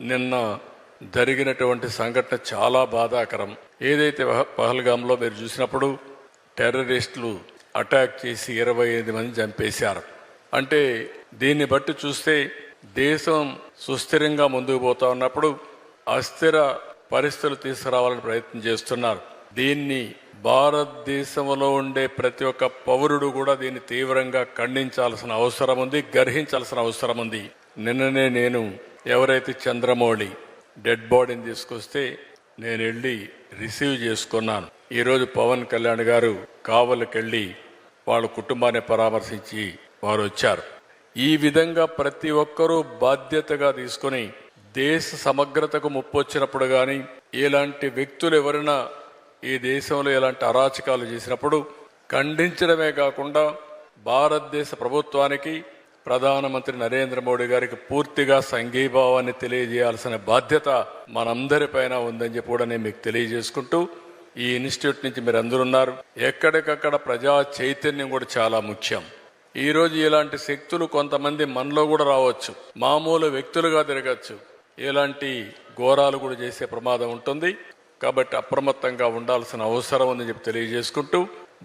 నిన్న జరిగినటువంటి సంఘటన చాలా బాధాకరం. ఏదైతే పహల్గాంలో మీరు చూసినప్పుడు టెర్రరిస్టులు అటాక్ చేసి 25 మంది చంపేశారు. అంటే దీన్ని బట్టి చూస్తే దేశం సుస్థిరంగా ముందుకు పోతా ఉన్నప్పుడు అస్థిర పరిస్థితులు తీసుకురావాలని ప్రయత్నం చేస్తున్నారు. దీన్ని భారతదేశంలో ఉండే ప్రతి ఒక్క పౌరుడు కూడా దీన్ని తీవ్రంగా ఖండించాల్సిన అవసరం ఉంది, గర్హించాల్సిన అవసరం ఉంది. నిన్ననే నేను ఎవరైతే చంద్రమౌళి డెడ్ బాడీని తీసుకొస్తే నేను వెళ్ళి రిసీవ్ చేసుకున్నాను. ఈరోజు పవన్ కళ్యాణ్ గారు కావలికెళ్ళి వాళ్ళ కుటుంబాన్ని పరామర్శించి వారు వచ్చారు. ఈ విధంగా ప్రతి ఒక్కరూ బాధ్యతగా తీసుకుని దేశ సమగ్రతకు ముప్పు వచ్చినప్పుడు కానీ ఇలాంటి వ్యక్తులు ఎవరైనా ఈ దేశంలో ఇలాంటి అరాచకాలు చేసినప్పుడు ఖండించడమే కాకుండా భారతదేశ ప్రభుత్వానికి ప్రధానమంత్రి నరేంద్ర మోడీ గారికి పూర్తిగా సంఘీభావాన్ని తెలియజేయాల్సిన బాధ్యత మనందరిపైన ఉందని చెప్పి కూడా నేను మీకు తెలియజేసుకుంటూ, ఈ ఇన్స్టిట్యూట్ నుంచి మీరు అందరూ ఉన్నారు. ఎక్కడికక్కడ ప్రజా చైతన్యం కూడా చాలా ముఖ్యం. ఈరోజు ఇలాంటి శక్తులు కొంతమంది మనలో కూడా రావచ్చు, మామూలు వ్యక్తులుగా తిరగచ్చు, ఇలాంటి ఘోరాలు కూడా చేసే ప్రమాదం ఉంటుంది. కాబట్టి అప్రమత్తంగా ఉండాల్సిన అవసరం ఉందని చెప్పి తెలియజేసుకుంటూ,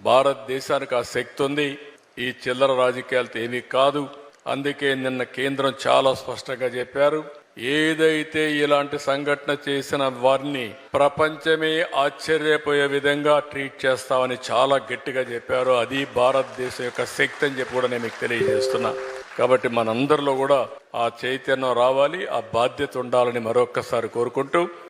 భారతదేశానికి ఆ శక్తి ఉంది, ఈ చిల్లర రాజకీయాలతో ఏమీ కాదు. అందుకే నిన్న కేంద్రం చాలా స్పష్టంగా చెప్పారు, ఏదైతే ఇలాంటి సంఘటన చేసిన వారిని ప్రపంచమే ఆశ్చర్యపోయే విధంగా ట్రీట్ చేస్తామని చాలా గట్టిగా చెప్పారు. అది భారతదేశం యొక్క శక్తి అని చెప్పి కూడా నేను మీకు తెలియజేస్తున్నా. కాబట్టి మనందరిలో కూడా ఆ చైతన్యం రావాలి, ఆ బాధ్యత ఉండాలని మరొక్కసారి కోరుకుంటూ